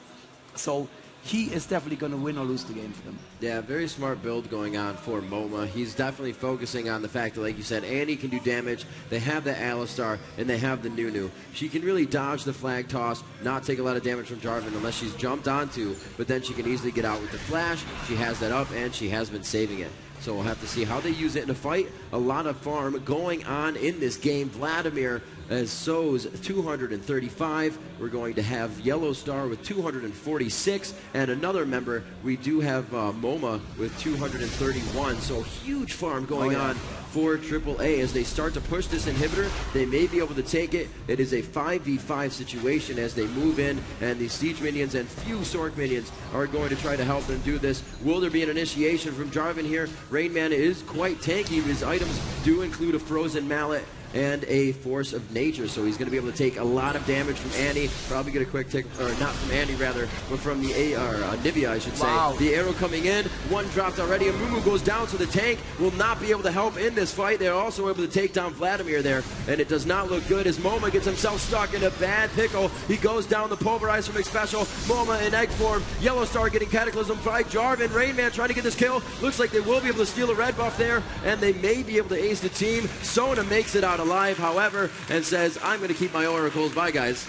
So he is definitely going to win or lose the game for them. Yeah, very smart build going on for Moma. He's definitely focusing on the fact that, like you said, Annie can do damage. They have the Alistar, and they have the Nunu. She can really dodge the flag toss, not take a lot of damage from Jarvan unless she's jumped onto, but then she can easily get out with the flash. She has that up, and she has been saving it. So we'll have to see how they use it in a fight. A lot of farm going on in this game. Vladimir sows 235. We're going to have Yellow Star with 246. And another member, we do have Moma with 231. So huge farm going on for AAA as they start to push this inhibitor. They may be able to take it. It is a 5v5 situation as they move in, and the Siege minions and few Sork minions are going to try to help them do this. Will there be an initiation from Jarvan here? Rainman is quite tanky. His items do include a Frozen Mallet and a Force of Nature, so he's going to be able to take a lot of damage from Annie. Probably get a quick tick, or not from Annie rather, but from the Nivea, I should say. Wow. The arrow coming in, one dropped already, and Mumu goes down, so the tank will not be able to help in this fight. They're also able to take down Vladimir there, and it does not look good as Moma gets himself stuck in a bad pickle. He goes down the pulverize from Xpecial. Moma in egg form. Yellow Star getting Cataclysm by Jarvan. Rainman trying to get this kill. Looks like they will be able to steal a red buff there, and they may be able to ace the team. Sona makes it out alive, however, and says, I'm going to keep my oracles. Bye, guys.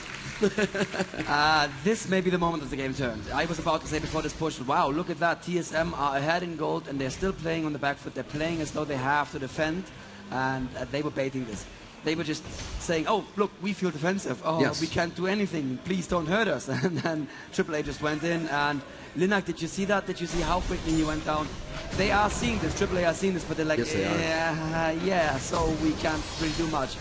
This may be the moment that the game turns. I was about to say before this push, wow, look at that. TSM are ahead in gold, and they're still playing on the back foot. They're playing as though they have to defend, and they were baiting this. They were just saying, oh, look, we feel defensive. Oh, yes, we can't do anything. Please don't hurt us. And then AAA just went in, and Linak, did you see that? Did you see how quickly he went down? They are seeing this. AAA are seeing this, but they're like, yes, they yeah, so we can't really do much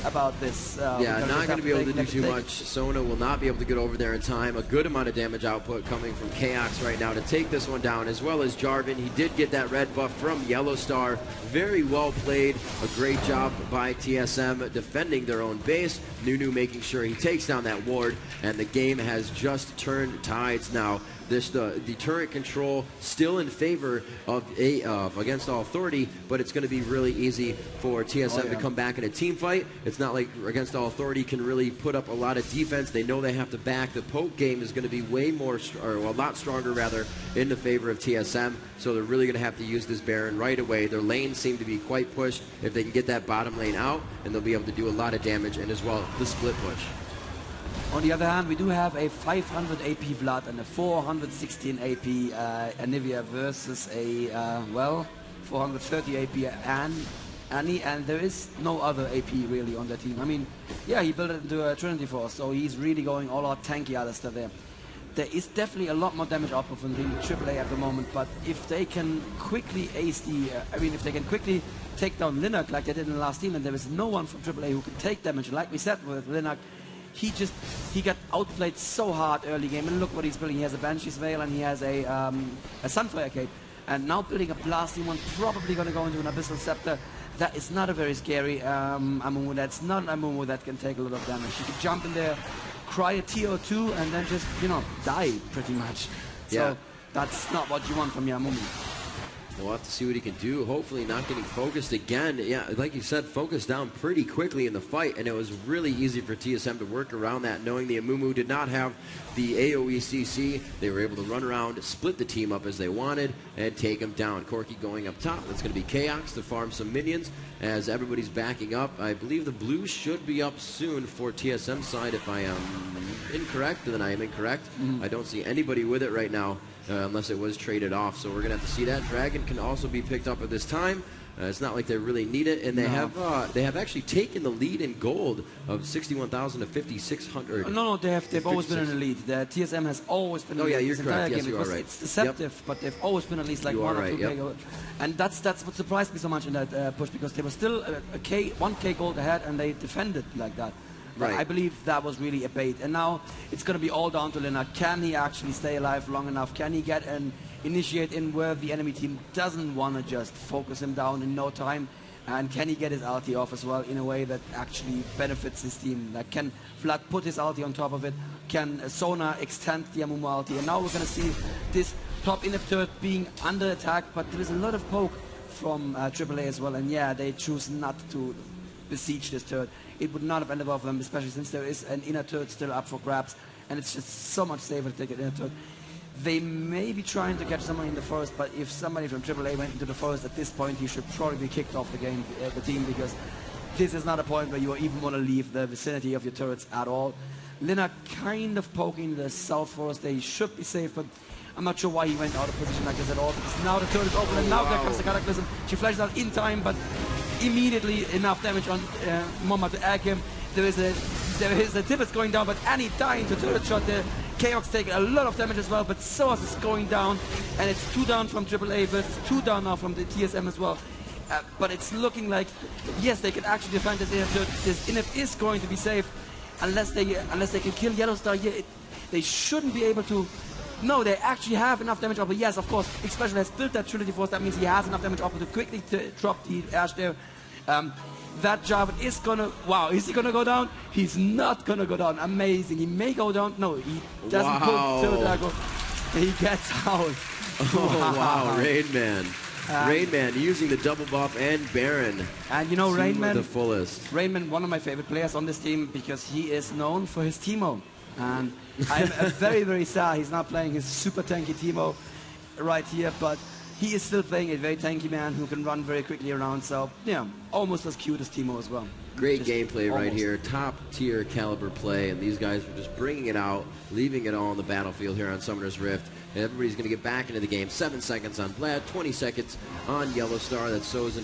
about this. Yeah, not going to be able to do too much. Sona will not be able to get over there in time. A good amount of damage output coming from Chaos right now to take this one down, as well as Jarvan. He did get that red buff from Yellow Star. Very well played. A great job by TSM defending their own base. Nunu making sure he takes down that ward, and the game has just turned tides now. the turret control still in favor of Against All Authority, but it's going to be really easy for TSM to come back in a team fight. It's not like Against All Authority can really put up a lot of defense. They know they have to back. The poke game is going to be way more, or a lot stronger rather, in the favor of TSM. So they're really going to have to use this Baron right away. Their lanes seem to be quite pushed. If they can get that bottom lane out, and they'll be able to do a lot of damage, and as well the split push. On the other hand, we do have a 500 AP Vlad and a 416 AP Anivia versus a, 430 AP Annie, and there is no other AP really on that team. I mean, yeah, he built it into a Trinity Force, so he's really going all out tanky Alistair there. There is definitely a lot more damage output from the AAA at the moment, but if they can quickly ace the, if they can quickly take down Linnark like they did in the last team, and there is no one from AAA who can take damage, like we said with Linnark, he got outplayed so hard early game, and look what he's building. He has a Banshee's Veil and he has a Sunfire Cape, and now building a blasting one, probably going to go into an Abyssal Scepter. That is not a very scary Amumu. That's not an Amumu that can take a lot of damage. He can jump in there, cry a TO2, and then just, die pretty much. So that's not what you want from your Amumu. We'll have to see what he can do. Hopefully not getting focused again. Yeah, like you said, focused down pretty quickly in the fight, and it was really easy for TSM to work around that, knowing the Amumu did not have the AoE CC. They were able to run around, split the team up as they wanted, and take him down. Corki going up top. That's going to be Chaos to farm some minions as everybody's backing up. I believe the blue should be up soon for TSM side. If I am incorrect, then I am incorrect. I don't see anybody with it right now. Unless it was traded off, so we're gonna have to see that. Dragon can also be picked up at this time. It's not like they really need it, and they have actually taken the lead in gold of 61,000 to 5,600. No, they've always been in the lead. The TSM has always been in the lead. Oh yeah, you're correct. Yes, you are right. It's deceptive, but they've always been at least like 1 or 2K gold. And that's what surprised me so much in that push, because they were still 1K gold ahead, and they defended like that. Right. I believe that was really a bait. And now it's going to be all down to Linnark. Can he actually stay alive long enough? Can he get an initiate in where the enemy team doesn't want to just focus him down in no time? And can he get his ulti off as well in a way that actually benefits his team? Like, can Vlad put his ulti on top of it? Can Sona extend the Amumu ulti? And now we're going to see this top inner turret being under attack, but there is a lot of poke from AAA as well. And yeah, they choose not to besiege this turret. It would not have ended well for them, especially since there is an inner turret still up for grabs, and it's just so much safer to take an inner turret. They may be trying to catch someone in the forest, but if somebody from AAA went into the forest at this point, he should probably be kicked off the team, because this is not a point where you even want to leave the vicinity of your turrets at all. Linnark kind of poking the south forest. They should be safe, but I'm not sure why he went out of position like this at all, because now the turret is open, and now there comes the Cataclysm. She flashes out in time, but immediately enough damage on Moma to egg him. There is a Tibbetts going down, but Annie dying to turret shot there. Chaos taking a lot of damage as well, but Soas is going down, and it's 2 down from AAA versus 2 down now from the TSM as well. But it's looking like, yes, they can actually defend this inner turret. This inf is going to be safe, unless they can kill Yellowstar here. They shouldn't be able to. No, they actually have enough damage output. Yes, of course, Expression has built that Trinity Force. That means he has enough damage output to quickly drop the Ash there. That Jarvan is gonna, is he gonna go down? He's not gonna go down. Amazing. He may go down. No, he doesn't pull Drago. He gets out. Oh, wow. Rainman. Rainman using the double buff and Baron. And you know, Rainman, the fullest. Rainman, one of my favorite players on this team, because he is known for his Teemo. And I'm very, very sad he's not playing his super tanky Teemo right here, but he is still playing a very tanky man who can run very quickly around, so yeah, almost as cute as Teemo as well. Great gameplay right here, top tier caliber play, and these guys were just bringing it out, leaving it all on the battlefield here on Summoner's Rift. And everybody's going to get back into the game. 7 seconds on Vlad, 20 seconds on Yellowstar. That's Sozin,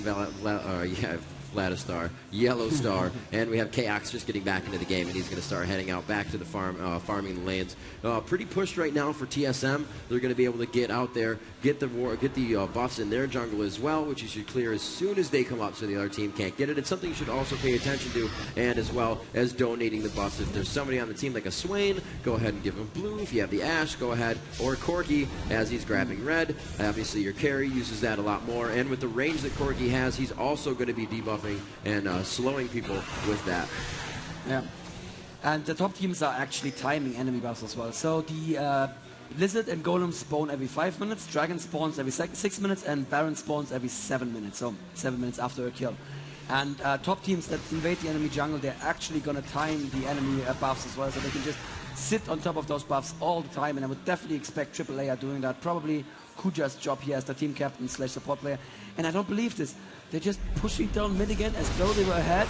Vladistar, Yellowstar, and we have Chaos just getting back into the game, and he's going to start heading out back to the farm, farming the lanes. Pretty pushed right now for TSM. They're going to be able to get out there, get the buffs in their jungle as well, which you should clear as soon as they come up, so the other team can't get it. It's something you should also pay attention to, and as well as donating the buffs. If there's somebody on the team like a Swain, go ahead and give him blue. If you have the Ashe, go ahead, or Corki as he's grabbing red. Obviously, your carry uses that a lot more, and with the range that Corki has, he's also going to be debuffing and slowing people with that. Yeah, and the top teams are actually timing enemy buffs as well. So the Lizard and Golem spawn every 5 minutes, Dragon spawns every 6 minutes, and Baron spawns every 7 minutes, so 7 minutes after a kill. And top teams that invade the enemy jungle, they're actually going to time the enemy buffs as well, so they can just sit on top of those buffs all the time, and I would definitely expect aAa doing that. Probably Kuja's job here as the team captain / support player. And I don't believe this. They're just pushing down mid again as though they were ahead,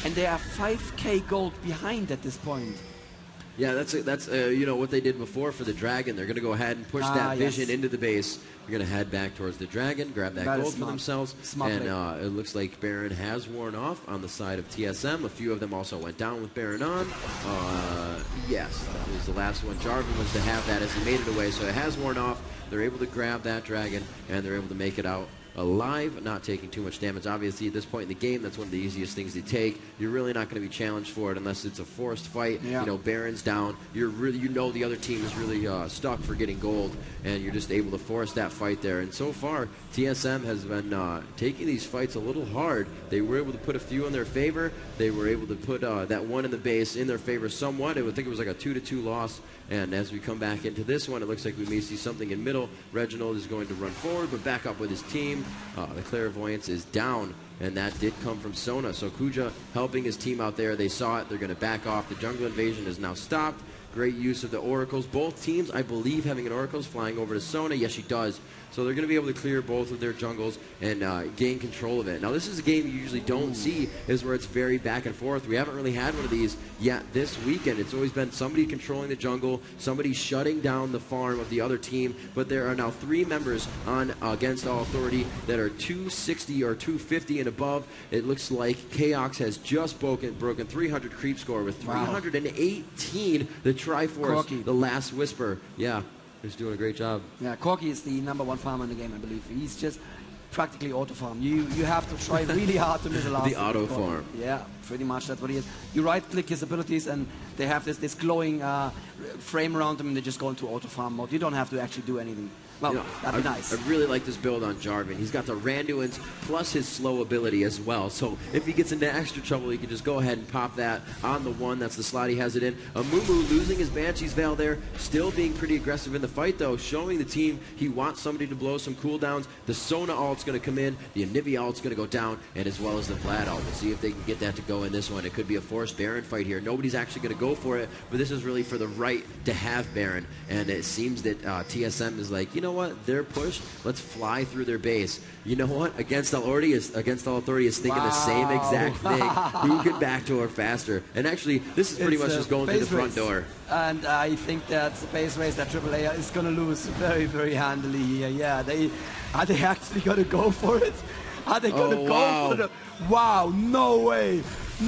and they are 5k gold behind at this point. Yeah, that's you know what they did before for the Dragon. They're going to go ahead and push that vision into the base. They're going to head back towards the Dragon, grab that gold for themselves. And it looks like Baron has worn off on the side of TSM. A few of them also went down with Baron on. Yes, that was the last one. Jarvan was to have that as he made it away, so it has worn off. They're able to grab that Dragon, and they're able to make it out alive, not taking too much damage. Obviously, at this point in the game, that's one of the easiest things to take. You're really not going to be challenged for it unless it's a forced fight. Yeah. You know, Baron's down. You're really, you know, the other team is really stuck for getting gold, and you're just able to force that fight there. And so far, TSM has been taking these fights a little hard. They were able to put a few in their favor. They were able to put that one in the base in their favor somewhat. I would think it was like a 2-2 loss. And as we come back into this one, it looks like we may see something in middle. Reginald is going to run forward, but back up with his team. The Clairvoyance is down, and that did come from Sona. So Kuja helping his team out there. They saw it. They're going to back off. The jungle invasion is now stopped. Great use of the oracles. Both teams, I believe, having an oracles flying over to Sona. Yes, she does. So they're going to be able to clear both of their jungles and gain control of it. Now, this is a game you usually don't see, is where it's very back and forth. We haven't really had one of these yet this weekend. It's always been somebody controlling the jungle, somebody shutting down the farm of the other team. But there are now 3 members on Against All Authority that are 260 or 250 and above. It looks like Chaos has just broken 300 creep score with 318. The Triforce, the Last Whisper. Yeah. He's doing a great job. Yeah, Corki is the #1 farmer in the game, I believe. He's just practically auto farm. You have to try really hard to miss a last. The auto farm. Yeah, pretty much that's what he is. You right click his abilities and they have this glowing frame around them and they just go into auto farm mode. You don't have to actually do anything. Well, that'd be nice. I really like this build on Jarvan. He's got the Randuin's plus his slow ability as well. So if he gets into extra trouble, he can just go ahead and pop that on the one. That's the slot he has it in. Amumu losing his Banshee's Veil there. Still being pretty aggressive in the fight, though. Showing the team he wants somebody to blow some cooldowns. The Sona ult's going to come in. The Anivia ult's going to go down. And as well as the Vlad ult. We'll see if they can get that to go in this one. It could be a forced Baron fight here. Nobody's actually going to go for it. But this is really for the right to have Baron. And it seems that TSM is like, you know what? They're pushed. Let's fly through their base. You know what? Against All Authority is thinking the same exact thing. Who can backdoor faster? And actually, this is pretty much just going through the front door. And I think that the base race that aAa is going to lose very, very handily here. Yeah, are they actually going to go for it? Are they going to go for it? Wow, no way.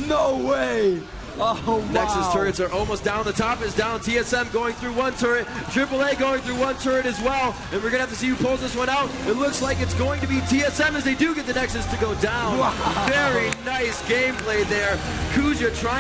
No way. Oh, wow. Nexus turrets are almost down. The top is down. TSM going through one turret. aAa going through one turret as well. And we're going to have to see who pulls this one out. It looks like it's going to be TSM as they do get the Nexus to go down. Wow. Very nice gameplay there. Kuja trying